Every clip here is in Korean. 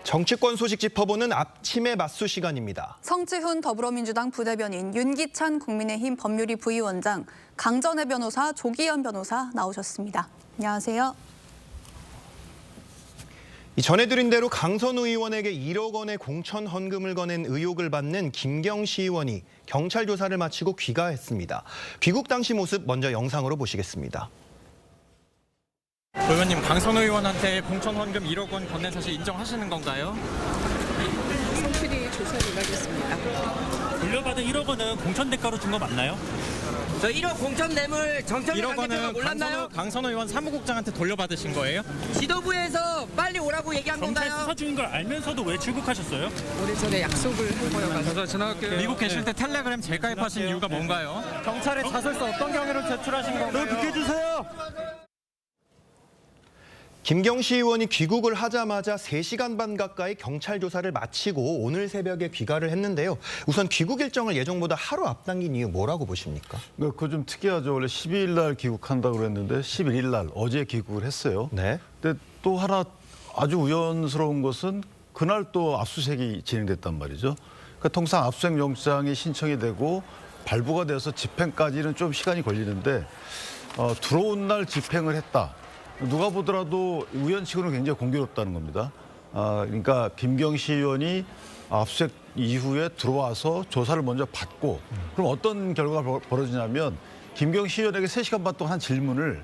정치권 소식 짚어보는 앞치매 맞수 시간입니다. 성지훈 더불어민주당 부대변인, 윤기찬 국민의힘 법률위 부위원장, 강전애 변호사, 조기현 변호사 나오셨습니다. 안녕하세요. 전해드린 대로 강선우 의원에게 1억 원의 공천 헌금을 거낸 의혹을 받는 김경시 의원이 경찰 조사를 마치고 귀가했습니다. 귀국 당시 모습 먼저 영상으로 보시겠습니다. 의원님, 강선우 의원한테 공천 헌금 1억 원 건넨 사실 인정하시는 건가요? 성실히 조사를 하겠습니다. 돌려받은 1억 원은 공천 대가로 준 거 맞나요? 저 1억 공천 뇌물 정청래 1억 관계자가 원은 몰랐나요? 강선우 의원 사무국장한테 돌려받으신 거예요? 지도부에서 빨리 오라고 얘기한 경찰 건가요? 수사 중인 걸 알면서도 왜 출국하셨어요? 오래전에 약속을 한 거여가지고. 미국 계실 때 텔레그램 재가입하신 이유가 뭔가요? 경찰에 자술서 어떤 경위로 제출하신 건가요? 비켜주세요. 김경시 의원이 귀국을 하자마자 3시간 반 가까이 경찰 조사를 마치고 오늘 새벽에 귀가를 했는데요. 우선 귀국 일정을 예정보다 하루 앞당긴 이유 뭐라고 보십니까? 그거 좀 특이하죠. 원래 12일 날 귀국한다고 그랬는데 11일 날 어제 귀국을 했어요. 네. 근데 또 하나 아주 우연스러운 것은 그날 또 압수수색이 진행됐단 말이죠. 그러니까 통상 압수수색 영장이 신청이 되고 발부가 돼서 집행까지는 좀 시간이 걸리는데 들어온 날 집행을 했다. 누가 보더라도 우연치고는 굉장히 공교롭다는 겁니다. 그러니까 김경시 의원이 압수수색 이후에 들어와서 조사를 먼저 받고 그럼 어떤 결과가 벌어지냐면 김경시 의원에게 3시간 반 동안 한 질문을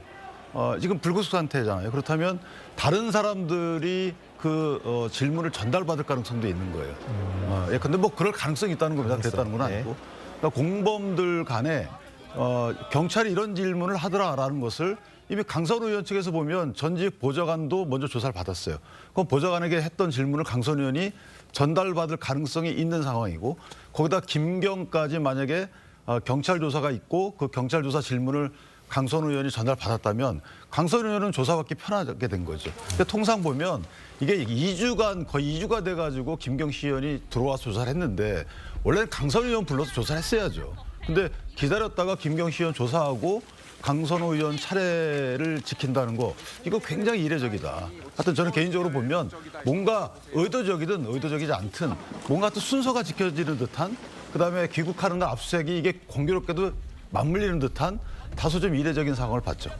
지금 불구속 상태잖아요. 그렇다면 다른 사람들이 그 질문을 전달받을 가능성도 있는 거예요. 근데 뭐 그럴 가능성이 있다는 겁니다. 됐다는 건 아니고. 그러니까 공범들 간에 경찰이 이런 질문을 하더라라는 것을 이미 강선우 의원 측에서 보면 전직 보좌관도 먼저 조사를 받았어요. 그럼 보좌관에게 했던 질문을 강선우 의원이 전달받을 가능성이 있는 상황이고 거기다 김경까지 만약에 경찰 조사가 있고 그 경찰 조사 질문을 강선우 의원이 전달받았다면 강선우 의원은 조사받기 편하게 된 거죠. 근데 통상 보면 이게 2주간 거의 2주가 돼가지고 김경시 의원이 들어와서 조사를 했는데 원래는 강선우 의원 불러서 조사를 했어야죠. 근데 기다렸다가 김경시 의원 조사하고 강선우 의원 차례를 지킨다는 거 이거 굉장히 이례적이다. 하여튼 저는 개인적으로 보면 뭔가 의도적이든 의도적이지 않든 뭔가 또 순서가 지켜지는 듯한 그다음에 귀국하는 날 압수수색이 이게 공교롭게도 맞물리는 듯한 다소 좀 이례적인 상황을 봤죠.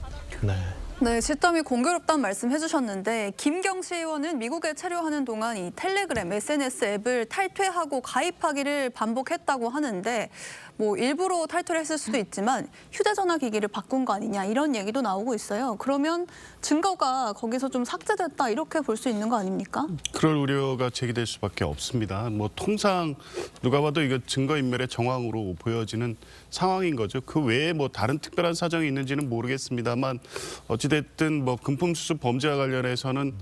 네, 시점이 공교롭다는 말씀 해주셨는데 김경시 의원은 미국에 체류하는 동안 이 텔레그램 SNS 앱을 탈퇴하고 가입하기를 반복했다고 하는데 뭐 일부러 탈퇴를 했을 수도 있지만 휴대전화 기기를 바꾼 거 아니냐 이런 얘기도 나오고 있어요. 그러면 증거가 거기서 좀 삭제됐다 이렇게 볼 수 있는 거 아닙니까? 그럴 우려가 제기될 수밖에 없습니다. 뭐 통상 누가 봐도 이거 증거인멸의 정황으로 보여지는 상황인 거죠. 그 외에 뭐 다른 특별한 사정이 있는지는 모르겠습니다만 어찌됐든 뭐 금품수수 범죄와 관련해서는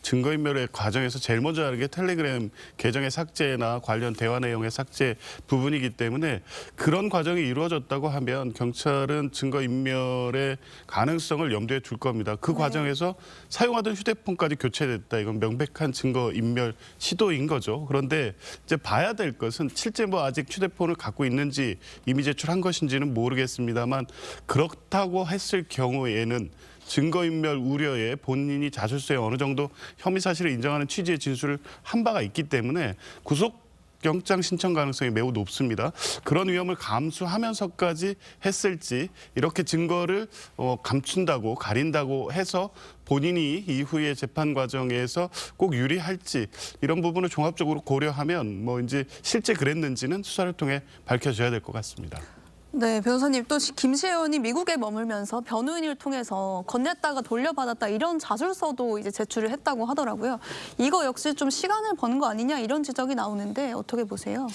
증거인멸의 과정에서 제일 먼저 하는 게 텔레그램 계정의 삭제나 관련 대화 내용의 삭제 부분이기 때문에 그런 과정이 이루어졌다고 하면 경찰은 증거인멸의 가능성을 염두에 둘 겁니다. 그 과정에서 사용하던 휴대폰까지 교체됐다. 이건 명백한 증거인멸 시도인 거죠. 그런데 이제 봐야 될 것은 실제 뭐 아직 휴대폰을 갖고 있는지 이미 제출한 것인지는 모르겠습니다만 그렇다고 했을 경우에는 증거인멸 우려에 본인이 자술서에 어느 정도 혐의 사실을 인정하는 취지의 진술을 한 바가 있기 때문에 구속영장 신청 가능성이 매우 높습니다. 그런 위험을 감수하면서까지 했을지 이렇게 증거를 감춘다고 가린다고 해서 본인이 이후에 재판 과정에서 꼭 유리할지 이런 부분을 종합적으로 고려하면 뭐 이제 실제 그랬는지는 수사를 통해 밝혀져야 될 것 같습니다. 네, 변호사님 또 김시 의원이 미국에 머물면서 변호인을 통해서 건넸다가 돌려받았다 이런 자술서도 이제 제출을 했다고 하더라고요. 이거 역시 좀 시간을 버는 거 아니냐 이런 지적이 나오는데 어떻게 보세요?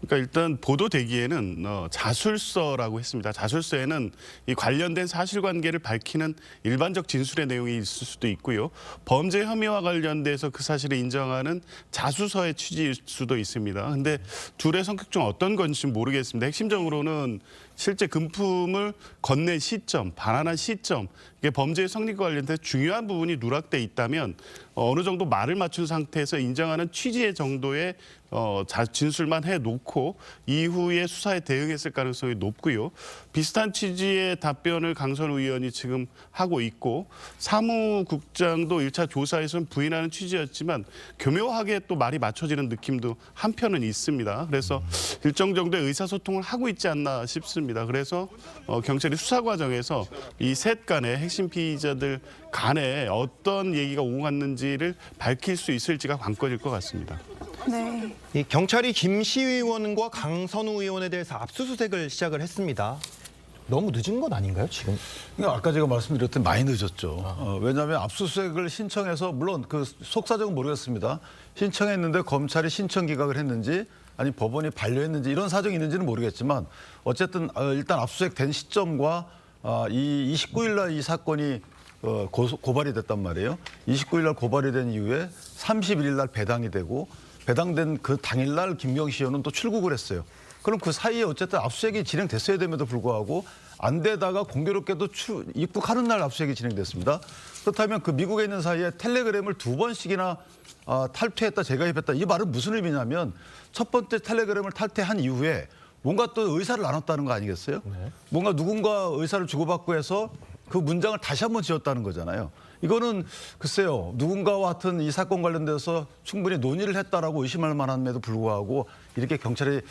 그러니까 일단 보도되기에는 자술서라고 했습니다. 자술서에는 이 관련된 사실관계를 밝히는 일반적 진술의 내용이 있을 수도 있고요. 범죄 혐의와 관련돼서 그 사실을 인정하는 자수서의 취지일 수도 있습니다. 근데 둘의 성격 중 어떤 건지 모르겠습니다. 핵심적으로는 실제 금품을 건넨 시점, 반환한 시점, 이게 범죄의 성립과 관련된 중요한 부분이 누락돼 있다면 어느 정도 말을 맞춘 상태에서 인정하는 취지의 정도의 진술만 해놓고 이후에 수사에 대응했을 가능성이 높고요. 비슷한 취지의 답변을 강선우 의원이 지금 하고 있고 사무국장도 1차 조사에서는 부인하는 취지였지만 교묘하게 또 말이 맞춰지는 느낌도 한편은 있습니다. 그래서 일정 정도의 의사소통을 하고 있지 않나 싶습니다. 그래서 경찰이 수사 과정에서 이 셋 간의 핵심 피의자들 간에 어떤 얘기가 오고 갔는지를 밝힐 수 있을지가 관건일 것 같습니다. 네. 이 경찰이 김씨 의원과 강선우 의원에 대해서 압수수색을 시작을 했습니다. 너무 늦은 건 아닌가요, 지금? 아까 제가 말씀드렸던 많이 늦었죠. 왜냐하면 압수수색을 신청해서 물론 그 속사정은 모르겠습니다. 신청했는데 검찰이 신청 기각을 했는지 아니 법원이 반려했는지 이런 사정이 있는지는 모르겠지만 어쨌든 일단 압수수색된 시점과 이 29일 날 이 사건이 고발이 됐단 말이에요. 29일 날 고발이 된 이후에 31일 날 배당이 되고 배당된 그 당일 날 김경시 의원은 또 출국을 했어요. 그럼 그 사이에 어쨌든 압수수색이 진행됐어야 됨에도 불구하고 안 되다가 공교롭게도 입국하는 날 압수수색이 진행됐습니다. 그렇다면 그 미국에 있는 사이에 텔레그램을 2번씩이나 탈퇴했다, 재가입했다. 이 말은 무슨 의미냐면 첫 번째 텔레그램을 탈퇴한 이후에 뭔가 또 의사를 나눴다는 거 아니겠어요? 네. 뭔가 누군가 의사를 주고받고 해서 그 문장을 다시 한번 지었다는 거잖아요. 이거는 글쎄요. 누군가와 같은 이 사건 관련돼서 충분히 논의를 했다라고 의심할 만함에도 불구하고 이렇게 경찰이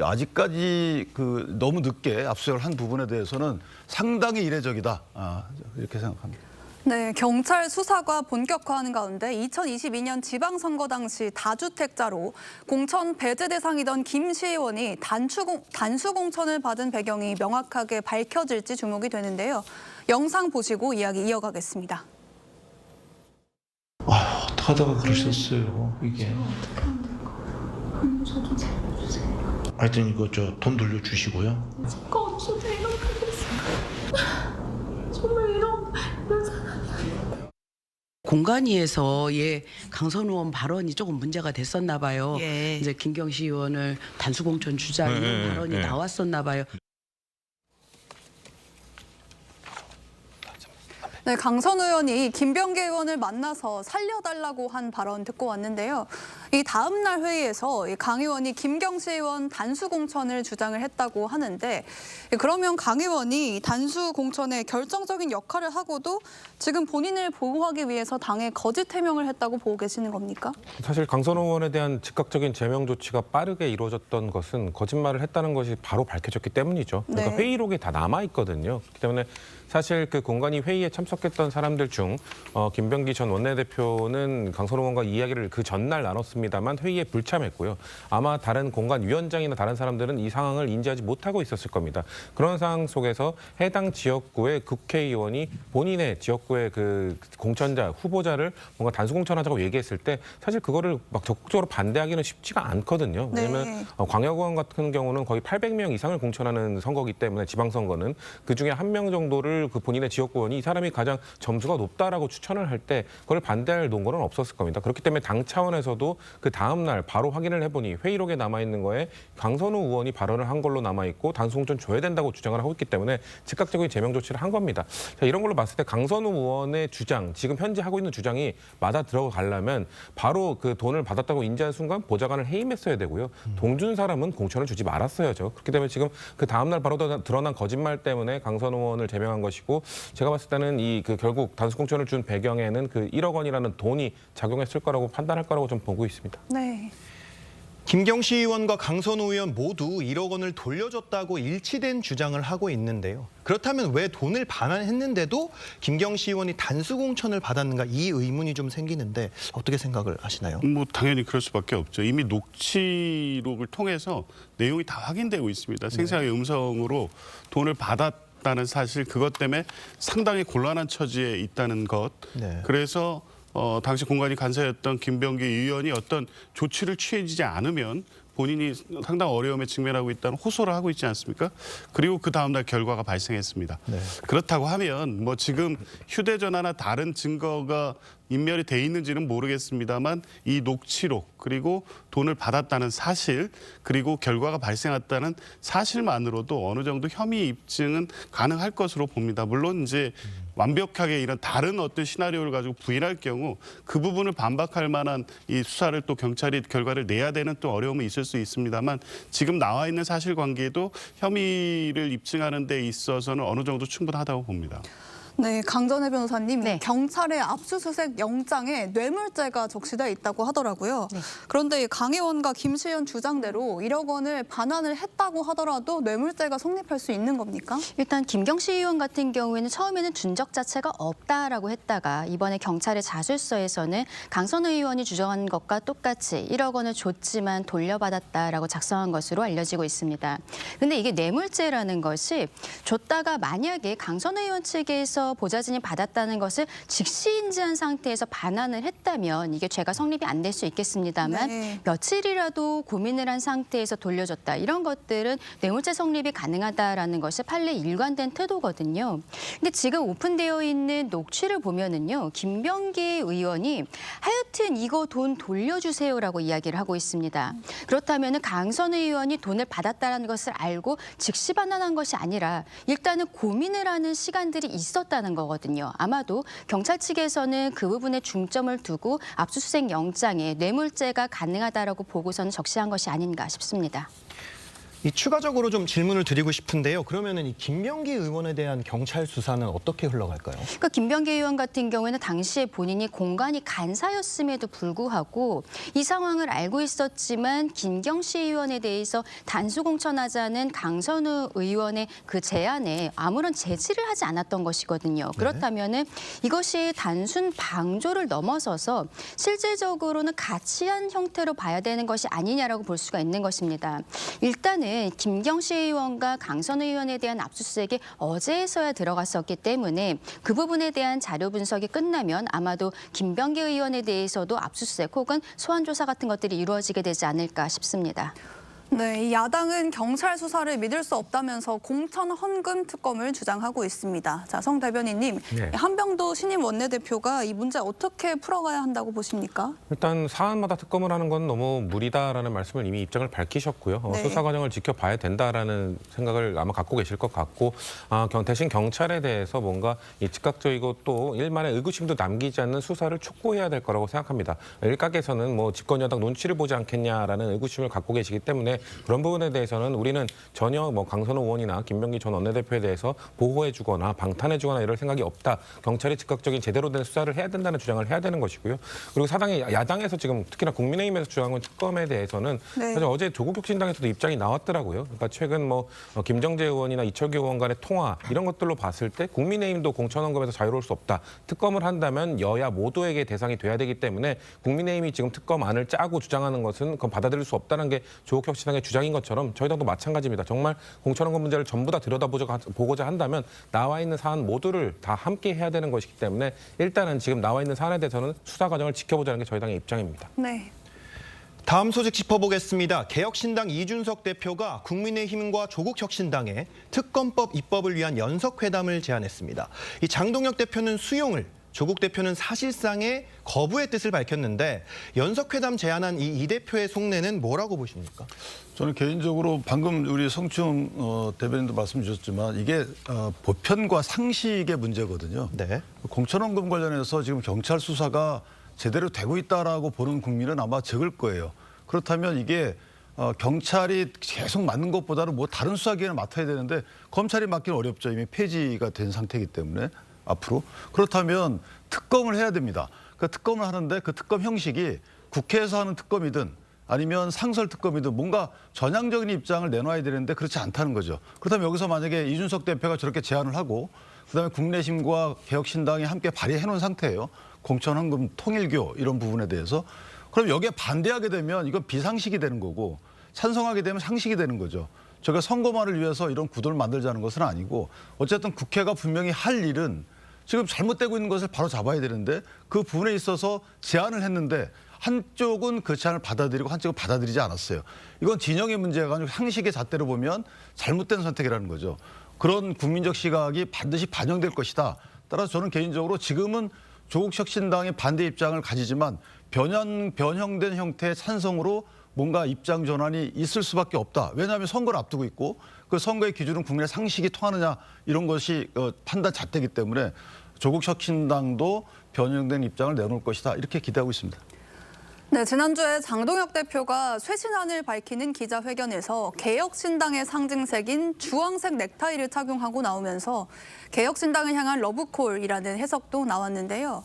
아직까지 너무 늦게 압수수색을 한 부분에 대해서는 상당히 이례적이다. 이렇게 생각합니다. 네, 경찰 수사가 본격화하는 가운데 2022년 지방선거 당시 다주택자로 공천 배제 대상이던 김 시의원이 단수공천을 받은 배경이 명확하게 밝혀질지 주목이 되는데요. 영상 보시고 이야기 이어가겠습니다. 어떻게 하다가 그러셨어요, 이게. 저도 살려주세요. 하여튼 이거 돈 돌려주시고요. 제가 없어도 이렇게 됐어요. 정말 이런 사람이 공간위에서 강선우 의원 발언이 조금 문제가 됐었나 봐요. 예. 이제 김경시 의원을 단수공천 주자 이런 발언이 나왔었나 봐요. 네, 강선우 의원이 김병기 의원을 만나서 살려달라고 한 발언 듣고 왔는데요. 이 다음 날 회의에서 강 의원이 김경시 의원 단수 공천을 주장을 했다고 하는데 그러면 강 의원이 단수 공천에 결정적인 역할을 하고도 지금 본인을 보호하기 위해서 당에 거짓 해명을 했다고 보고 계시는 겁니까? 사실 강선우 의원에 대한 즉각적인 제명 조치가 빠르게 이루어졌던 것은 거짓말을 했다는 것이 바로 밝혀졌기 때문이죠. 그러니까 네. 회의록이 다 남아 있거든요. 그렇기 때문에 사실 그 공관위 회의에 참석했던 사람들 중 김병기 전 원내대표는 강선우 의원과 이야기를 그 전날 나눴습니다만 회의에 불참했고요. 아마 다른 공관위원장이나 다른 사람들은 이 상황을 인지하지 못하고 있었을 겁니다. 그런 상황 속에서 해당 지역구의 국회의원이 본인의 지역구의 그 공천자, 후보자를 뭔가 단수 공천하자고 얘기했을 때 사실 그거를 막 적극적으로 반대하기는 쉽지가 않거든요. 왜냐하면 네. 광역의원 같은 경우는 거의 800명 이상을 공천하는 선거이기 때문에 지방선거는 그중에 한 명 정도를 그 본인의 지역구원이 이 사람이 가장 점수가 높다라고 추천을 할 때 그걸 반대할 논거는 없었을 겁니다. 그렇기 때문에 당 차원에서도 그 다음 날 바로 확인을 해보니 회의록에 남아있는 거에 강선우 의원이 발언을 한 걸로 남아있고 단수 공천 줘야 된다고 주장을 하고 있기 때문에 즉각적인 제명 조치를 한 겁니다. 자, 이런 걸로 봤을 때 강선우 의원의 주장, 지금 현재 하고 있는 주장이 맞아 들어가려면 바로 그 돈을 받았다고 인지한 순간 보좌관을 해임했어야 되고요. 돈 준 사람은 공천을 주지 말았어야죠. 그렇기 때문에 지금 그 다음 날 바로 드러난 거짓말 때문에 강선우 의원을 제명한 것이고 제가 봤을 때는 결국 단수 공천을 준 배경에는 그 1억 원이라는 돈이 작용했을 거라고 판단할 거라고 좀 보고 있습니다. 네. 김경시 의원과 강선우 의원 모두 1억 원을 돌려줬다고 일치된 주장을 하고 있는데요. 그렇다면 왜 돈을 반환했는데도 김경시 의원이 단수 공천을 받았는가 이 의문이 좀 생기는데 어떻게 생각을 하시나요? 뭐 당연히 그럴 수밖에 없죠. 이미 녹취록을 통해서 내용이 다 확인되고 있습니다. 생생하게 음성으로 돈을 받았다는 사실, 그것 때문에 상당히 곤란한 처지에 있다는 것. 네. 그래서 당시 공관위 간사였던 김병기 의원이 어떤 조치를 취해지지 않으면 본인이 상당 어려움에 직면하고 있다는 호소를 하고 있지 않습니까? 그리고 그 다음날 결과가 발생했습니다. 네. 그렇다고 하면 뭐 지금 휴대전화나 다른 증거가 인멸이 돼 있는지는 모르겠습니다만 이 녹취록 그리고 돈을 받았다는 사실 그리고 결과가 발생했다는 사실만으로도 어느 정도 혐의 입증은 가능할 것으로 봅니다. 물론 이제 완벽하게 이런 다른 어떤 시나리오를 가지고 부인할 경우 그 부분을 반박할 만한 이 수사를 또 경찰이 결과를 내야 되는 또 어려움은 있을 수 있습니다만 지금 나와 있는 사실관계도 혐의를 입증하는 데 있어서는 어느 정도 충분하다고 봅니다. 네, 강전혜 변호사님, 네. 경찰의 압수수색 영장에 뇌물죄가 적시돼 있다고 하더라고요. 네. 그런데 강 의원과 김시현 주장대로 1억 원을 반환을 했다고 하더라도 뇌물죄가 성립할 수 있는 겁니까? 일단 김경시 의원 같은 경우에는 처음에는 준적 자체가 없다라고 했다가 이번에 경찰의 자술서에서는 강선우 의원이 주장한 것과 똑같이 1억 원을 줬지만 돌려받았다라고 작성한 것으로 알려지고 있습니다. 근데 이게 뇌물죄라는 것이 줬다가 만약에 강선우 의원 측에서 보좌진이 받았다는 것을 즉시 인지한 상태에서 반환을 했다면 이게 죄가 성립이 안 될 수 있겠습니다만 네. 며칠이라도 고민을 한 상태에서 돌려줬다. 이런 것들은 뇌물죄 성립이 가능하다라는 것이 판례 일관된 태도거든요. 근데 지금 오픈되어 있는 녹취를 보면은요. 김병기 의원이 하여튼 이거 돈 돌려주세요라고 이야기를 하고 있습니다. 그렇다면은 강선우 의원이 돈을 받았다는 것을 알고 즉시 반환한 것이 아니라 일단은 고민을 하는 시간들이 있었다는 거거든요. 아마도 경찰 측에서는 그 부분에 중점을 두고 압수수색 영장에 뇌물죄가 가능하다라고 보고서는 적시한 것이 아닌가 싶습니다. 이 추가적으로 좀 질문을 드리고 싶은데요. 그러면은 이 김병기 의원에 대한 경찰 수사는 어떻게 흘러갈까요? 그러니까 김병기 의원 같은 경우에는 당시에 본인이 공관위 간사였음에도 불구하고 이 상황을 알고 있었지만 김경시 의원에 대해서 단수 공천하자는 강선우 의원의 그 제안에 아무런 제지를 하지 않았던 것이거든요. 그렇다면은 이것이 단순 방조를 넘어서서 실질적으로는 가치한 형태로 봐야 되는 것이 아니냐라고 볼 수가 있는 것입니다. 일단은 김경시 의원과 강선우 의원에 대한 압수수색이 어제에서야 들어갔었기 때문에 그 부분에 대한 자료 분석이 끝나면 아마도 김병기 의원에 대해서도 압수수색 혹은 소환 조사 같은 것들이 이루어지게 되지 않을까 싶습니다. 네, 이 야당은 경찰 수사를 믿을 수 없다면서 공천 헌금 특검을 주장하고 있습니다. 자, 성 대변인님, 네. 한병도 신임 원내대표가 이 문제 어떻게 풀어가야 한다고 보십니까? 일단 사안마다 특검을 하는 건 너무 무리다라는 말씀을 이미 입장을 밝히셨고요. 네. 수사 과정을 지켜봐야 된다라는 생각을 아마 갖고 계실 것 같고 대신 경찰에 대해서 뭔가 이 즉각적이고 또 일만의 의구심도 남기지 않는 수사를 촉구해야 될 거라고 생각합니다. 일각에서는 뭐 집권 여당 눈치를 보지 않겠냐라는 의구심을 갖고 계시기 때문에 그런 부분에 대해서는 우리는 전혀 뭐 강선우 의원이나 김병기 전 원내대표에 대해서 보호해주거나 방탄해주거나 이럴 생각이 없다. 경찰이 즉각적인 제대로 된 수사를 해야 된다는 주장을 해야 되는 것이고요. 그리고 사당의 야당에서 지금 특히나 국민의힘에서 주장한 특검에 대해서는 네. 사실 어제 조국혁신당에서도 입장이 나왔더라고요. 그러니까 최근 뭐 김정재 의원이나 이철규 의원 간의 통화 이런 것들로 봤을 때 국민의힘도 공천헌금에서 자유로울 수 없다. 특검을 한다면 여야 모두에게 대상이 돼야 되기 때문에 국민의힘이 지금 특검안을 짜고 주장하는 것은 그건 받아들일 수 없다는 게 조국혁신당의 주장인 것처럼 저희 당도 마찬가지입니다. 정말 공천헌금 문제를 전부 다 들여다보고자 한다면 나와 있는 사안 모두를 다 함께 해야 되는 것이기 때문에 일단은 지금 나와 있는 사안에 대해서는 수사 과정을 지켜보자는 게 저희 당의 입장입니다. 네. 다음 소식 짚어보겠습니다. 개혁신당 이준석 대표가 국민의힘과 조국혁신당에 특검법 입법을 위한 연석회담을 제안했습니다. 이 장동혁 대표는 수용을, 조국 대표는 사실상의 거부의 뜻을 밝혔는데 연석회담 제안한 이 대표의 속내는 뭐라고 보십니까? 저는 개인적으로 방금 우리 성충 대변인도 말씀 주셨지만 이게 보편과 상식의 문제거든요. 네. 공천헌금 관련해서 지금 경찰 수사가 제대로 되고 있다라고 보는 국민은 아마 적을 거예요. 그렇다면 이게 경찰이 계속 맡는 것보다는 뭐 다른 수사기관을 맡아야 되는데 검찰이 맡기는 어렵죠. 이미 폐지가 된 상태이기 때문에 앞으로. 그렇다면 특검을 해야 됩니다. 그 특검을 하는데 그 특검 형식이 국회에서 하는 특검이든 아니면 상설 특검이든 뭔가 전향적인 입장을 내놔야 되는데 그렇지 않다는 거죠. 그렇다면 여기서 만약에 이준석 대표가 저렇게 제안을 하고 그다음에 국민의힘과 개혁신당이 함께 발의해 놓은 상태예요. 공천헌금 통일교 이런 부분에 대해서. 그럼 여기에 반대하게 되면 이건 비상식이 되는 거고 찬성하게 되면 상식이 되는 거죠. 저희가 선거만을 위해서 이런 구도를 만들자는 것은 아니고 어쨌든 국회가 분명히 할 일은 지금 잘못되고 있는 것을 바로 잡아야 되는데 그 부분에 있어서 제안을 했는데 한쪽은 그 제안을 받아들이고 한쪽은 받아들이지 않았어요. 이건 진영의 문제가 아니고 상식의 잣대로 보면 잘못된 선택이라는 거죠. 그런 국민적 시각이 반드시 반영될 것이다. 따라서 저는 개인적으로 지금은 조국혁신당의 반대 입장을 가지지만 변형된 형태의 찬성으로 뭔가 입장 전환이 있을 수밖에 없다. 왜냐하면 선거를 앞두고 있고 그 선거의 기준은 국민의 상식이 통하느냐 이런 것이 판단 잣대이기 때문에 조국혁신당도 변형된 입장을 내놓을 것이다. 이렇게 기대하고 있습니다. 네, 지난주에 장동혁 대표가 쇄신안을 밝히는 기자회견에서 개혁신당의 상징색인 주황색 넥타이를 착용하고 나오면서 개혁신당을 향한 러브콜이라는 해석도 나왔는데요.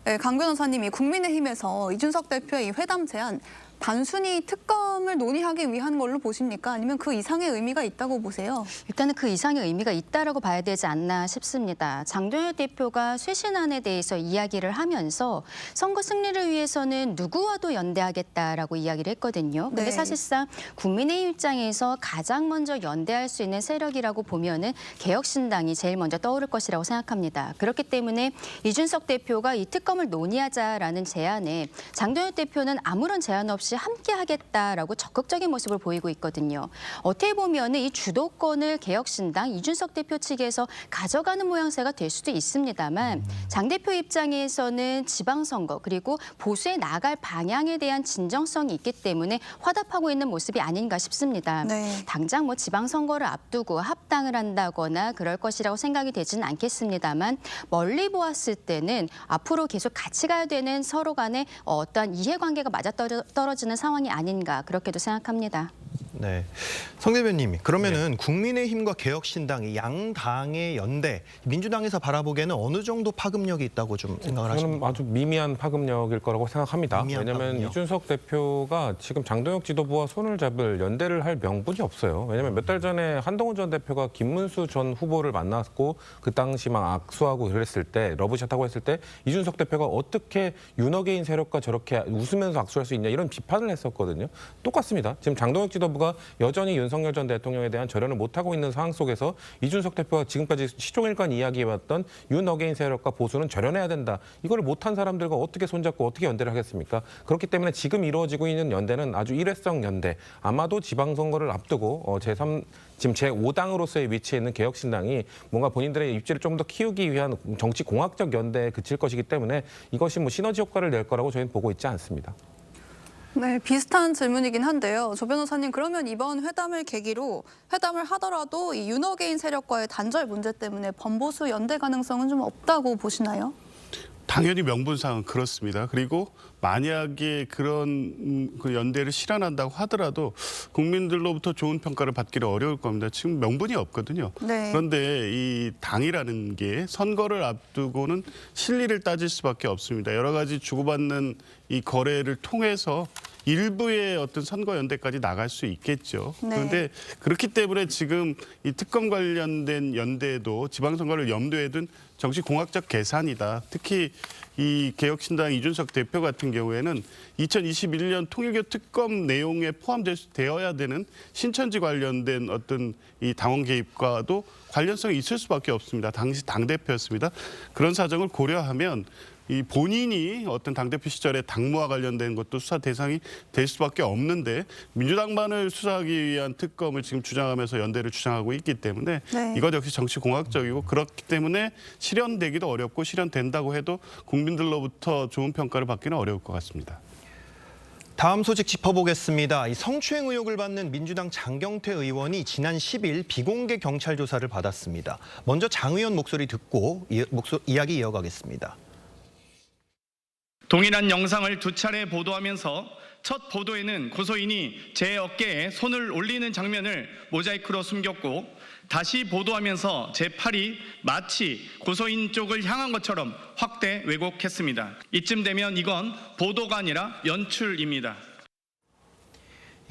네, 강 변호사님이 국민의힘에서 이준석 대표의 이 회담 제안 단순히 특검을 논의하기 위한 걸로 보십니까? 아니면 그 이상의 의미가 있다고 보세요? 일단은 그 이상의 의미가 있다라고 봐야 되지 않나 싶습니다. 장동혁 대표가 쇄신안에 대해서 이야기를 하면서 선거 승리를 위해서는 누구와도 연대하겠다라고 이야기를 했거든요. 근데 네. 사실상 국민의힘 입장에서 가장 먼저 연대할 수 있는 세력이라고 보면은 개혁신당이 제일 먼저 떠오를 것이라고 생각합니다. 그렇기 때문에 이준석 대표가 이 특검을 논의하자라는 제안에 장동혁 대표는 아무런 제한 없이 함께 하겠다라고 적극적인 모습을 보이고 있거든요. 어떻게 보면 이 주도권을 개혁신당 이준석 대표 측에서 가져가는 모양새가 될 수도 있습니다만 장 대표 입장에서는 지방선거 그리고 보수에 나갈 방향에 대한 진정성이 있기 때문에 화답하고 있는 모습이 아닌가 싶습니다. 네. 당장 뭐 지방선거를 앞두고 합당을 한다거나 그럴 것이라고 생각이 되지는 않겠습니다만 멀리 보았을 때는 앞으로 계속 같이 가야 되는 서로 간의 어떠한 이해관계가 맞아떨어지는 상황이 아닌가 그렇게도 생각합니다. 네, 성 대변님, 그러면은 국민의힘과 개혁신당이 양당의 연대, 민주당에서 바라보기에는 어느 정도 파급력이 있다고 좀 생각을 하십니까? 저는 아주 미미한 파급력일 거라고 생각합니다. 왜냐하면 파급력. 이준석 대표가 지금 장동혁 지도부와 손을 잡을 연대를 할 명분이 없어요. 왜냐하면 몇 달 전에 한동훈 전 대표가 김문수 전 후보를 만났고 그 당시 막 악수하고 그랬을 때 러브샷하고 했을 때 이준석 대표가 어떻게 윤어게인 세력과 저렇게 웃으면서 악수할 수 있냐 이런 비판을 했었거든요. 똑같습니다. 지금 장동혁 지도부가 여전히 윤석열 전 대통령에 대한 절연을 못하고 있는 상황 속에서 이준석 대표가 지금까지 시종일관 이야기해왔던 윤어게인 세력과 보수는 절연해야 된다. 이걸 못한 사람들과 어떻게 손잡고 어떻게 연대를 하겠습니까? 그렇기 때문에 지금 이루어지고 있는 연대는 아주 일회성 연대. 아마도 지방선거를 앞두고 지금 제5당으로서의 위치에 있는 개혁신당이 뭔가 본인들의 입지를 좀 더 키우기 위한 정치 공학적 연대에 그칠 것이기 때문에 이것이 뭐 시너지 효과를 낼 거라고 저희는 보고 있지 않습니다. 네, 비슷한 질문이긴 한데요. 조 변호사님, 그러면 이번 회담을 계기로 회담을 하더라도 이 윤어게인 세력과의 단절 문제 때문에 범보수 연대 가능성은 좀 없다고 보시나요? 당연히 명분상은 그렇습니다. 그리고 만약에 그런 그 연대를 실현한다고 하더라도 국민들로부터 좋은 평가를 받기는 어려울 겁니다. 지금 명분이 없거든요. 네. 그런데 이 당이라는 게 선거를 앞두고는 실리를 따질 수밖에 없습니다. 여러 가지 주고받는 이 거래를 통해서 일부의 어떤 선거 연대까지 나갈 수 있겠죠. 네. 그런데 그렇기 때문에 지금 이 특검 관련된 연대도 지방선거를 염두에 둔 정치공학적 계산이다. 특히 이 개혁신당 이준석 대표 같은 경우에는 2021년 통일교 특검 내용에 포함되어야 되는 신천지 관련된 어떤 이 당원 개입과도 관련성이 있을 수밖에 없습니다. 당시 당대표였습니다. 그런 사정을 고려하면 이 본인이 어떤 당대표 시절에 당무와 관련된 것도 수사 대상이 될 수밖에 없는데 민주당만을 수사하기 위한 특검을 지금 주장하면서 연대를 주장하고 있기 때문에 네. 이것 역시 정치공학적이고 그렇기 때문에 실현되기도 어렵고 실현된다고 해도 국민들로부터 좋은 평가를 받기는 어려울 것 같습니다. 다음 소식 짚어보겠습니다. 이 성추행 의혹을 받는 민주당 장경태 의원이 지난 10일 비공개 경찰 조사를 받았습니다. 먼저 장 의원 목소리 듣고 이야기 이어가겠습니다. 동일한 영상을 두 차례 보도하면서 첫 보도에는 고소인이 제 어깨에 손을 올리는 장면을 모자이크로 숨겼고 다시 보도하면서 제 팔이 마치 고소인 쪽을 향한 것처럼 확대 왜곡했습니다. 이쯤 되면 이건 보도가 아니라 연출입니다.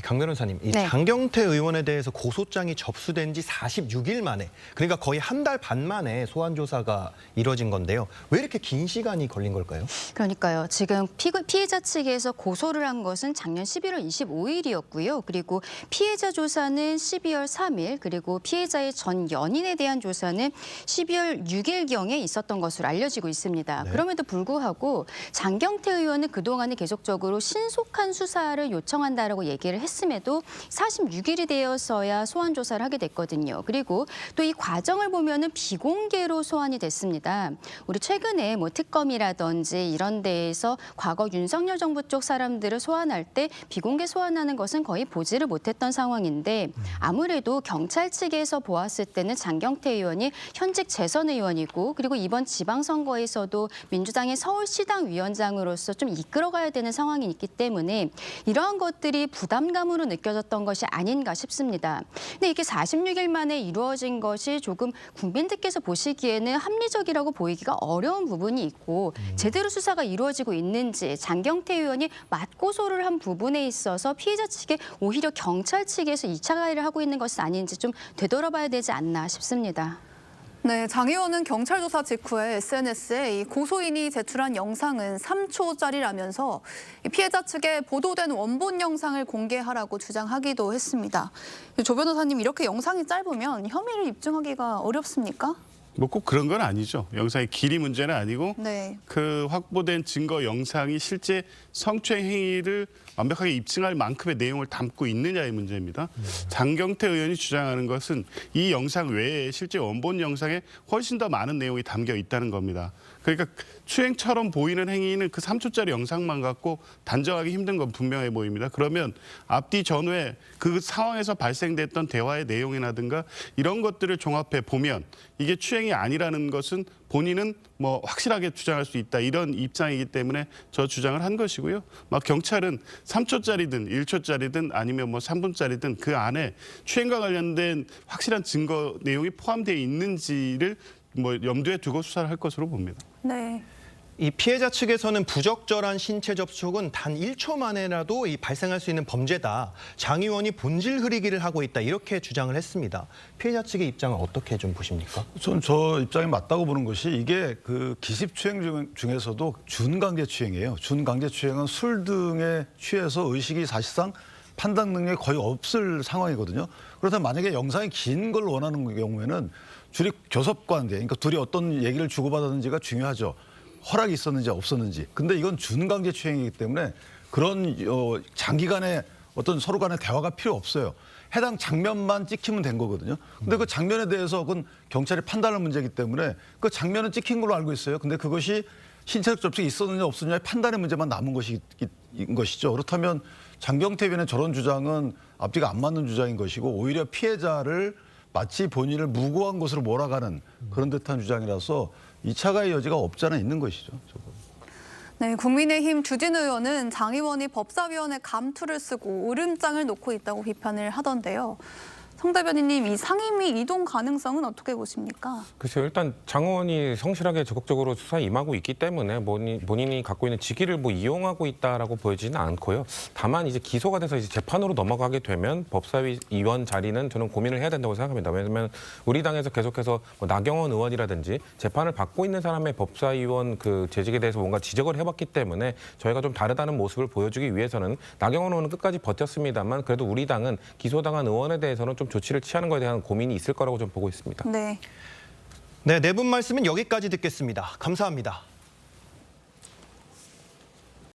강 변호사님, 이 네. 장경태 의원에 대해서 고소장이 접수된 지 46일 만에, 그러니까 거의 한 달 반 만에 소환 조사가 이뤄진 건데요. 왜 이렇게 긴 시간이 걸린 걸까요? 그러니까요. 지금 피해자 측에서 고소를 한 것은 작년 11월 25일이었고요. 그리고 피해자 조사는 12월 3일, 그리고 피해자의 전 연인에 대한 조사는 12월 6일경에 있었던 것으로 알려지고 있습니다. 네. 그럼에도 불구하고 장경태 의원은 그동안에 계속적으로 신속한 수사를 요청한다라고 얘기를 했음에도 46일이 되어서야 소환 조사를 하게 됐거든요. 그리고 또 이 과정을 보면은 비공개로 소환이 됐습니다. 우리 최근에 뭐 특검이라든지 이런 데에서 과거 윤석열 정부 쪽 사람들을 소환할 때 비공개 소환하는 것은 거의 보지를 못했던 상황인데 아무래도 경찰 측에서 보았을 때는 장경태 의원이 현직 재선 의원이고 그리고 이번 지방선거에서도 민주당의 서울시당 위원장으로서 좀 이끌어가야 되는 상황이 있기 때문에 이러한 것들이 부담감으로 느껴졌던 것이 아닌가 싶습니다. 근데 이게 46일 만에 이루어진 것이 조금 국민들께서 보시기에는 합리적이라고 보이기가 어려운 부분이 있고 제대로 수사가 이루어지고 있는지 장경태 의원이 맞고소를 한 부분에 있어서 피해자 측에 오히려 경찰 측에서 2차 가해를 하고 있는 것은 아닌지 좀 되돌아봐야 되지 않나 싶습니다. 네, 장 의원은 경찰 조사 직후에 SNS에 이 고소인이 제출한 영상은 3초짜리라면서 피해자 측에 보도된 원본 영상을 공개하라고 주장하기도 했습니다. 조 변호사님, 이렇게 영상이 짧으면 혐의를 입증하기가 어렵습니까? 뭐 꼭 그런 건 아니죠. 영상의 길이 문제는 아니고 네. 그 확보된 증거 영상이 실제 성추행 행위를 완벽하게 입증할 만큼의 내용을 담고 있느냐의 문제입니다. 장경태 의원이 주장하는 것은 이 영상 외에 실제 원본 영상에 훨씬 더 많은 내용이 담겨 있다는 겁니다. 그러니까 추행처럼 보이는 행위는 그 3초짜리 영상만 갖고 단정하기 힘든 건 분명해 보입니다. 그러면 앞뒤 전후에 그 상황에서 발생됐던 대화의 내용이라든가 이런 것들을 종합해 보면 이게 추행이 아니라는 것은 본인은 뭐 확실하게 주장할 수 있다 이런 입장이기 때문에 저 주장을 한 것이고요. 막 경찰은 3초짜리든 1초짜리든 아니면 뭐 3분짜리든 그 안에 추행과 관련된 확실한 증거 내용이 포함되어 있는지를 뭐 염두에 두고 수사를 할 것으로 봅니다. 네. 이 피해자 측에서는 부적절한 신체 접촉은 단 1초 만에라도 발생할 수 있는 범죄다. 장 의원이 본질 흐리기를 하고 있다. 이렇게 주장을 했습니다. 피해자 측의 입장은 어떻게 좀 보십니까? 전 저 입장이 맞다고 보는 것이 이게 그 기습추행 중에서도 준강제추행이에요. 준강제추행은 술 등에 취해서 의식이 사실상 판단 능력이 거의 없을 상황이거든요. 그렇다면 만약에 영상이 긴 걸 원하는 경우에는 둘이 교섭관계, 그러니까 둘이 어떤 얘기를 주고받았는지가 중요하죠. 허락이 있었는지 없었는지. 근데 이건 준강제추행이기 때문에 그런 장기간의 어떤 서로 간의 대화가 필요 없어요. 해당 장면만 찍히면 된 거거든요. 근데 그 장면에 대해서 그건 경찰이 판단할 문제이기 때문에 그 장면은 찍힌 걸로 알고 있어요. 근데 그것이 신체적 접촉이 있었느냐 없었느냐의 판단의 문제만 남은 것이죠. 그렇다면 장경태 의원의 저런 주장은 앞뒤가 안 맞는 주장인 것이고 오히려 피해자를 마치 본인을 무고한 것으로 몰아가는 그런 듯한 주장이라서 2차 가해 여지가 없지 않아 있는 것이죠. 네, 국민의힘 주진 의원은 장 의원이 법사위원회 감투를 쓰고 으름장을 놓고 있다고 비판을 하던데요. 성 대변인님, 이 상임위 이동 가능성은 어떻게 보십니까? 글쎄요, 일단 장 의원이 성실하게 적극적으로 수사에 임하고 있기 때문에 본인이 갖고 있는 직위를 뭐 이용하고 있다라고 보여지는 않고요. 다만 이제 기소가 돼서 이제 재판으로 넘어가게 되면 법사위 의원 자리는 저는 고민을 해야 된다고 생각합니다. 왜냐하면 우리 당에서 계속해서 뭐 나경원 의원이라든지 재판을 받고 있는 사람의 법사위원 그 재직에 대해서 뭔가 지적을 해봤기 때문에 저희가 좀 다르다는 모습을 보여주기 위해서는 나경원 의원은 끝까지 버텼습니다만 그래도 우리 당은 기소당한 의원에 대해서는 좀 조치를 취하는 것에 대한 고민이 있을 거라고 좀 보고 있습니다. 네. 네, 네 분 말씀은 여기까지 듣겠습니다. 감사합니다.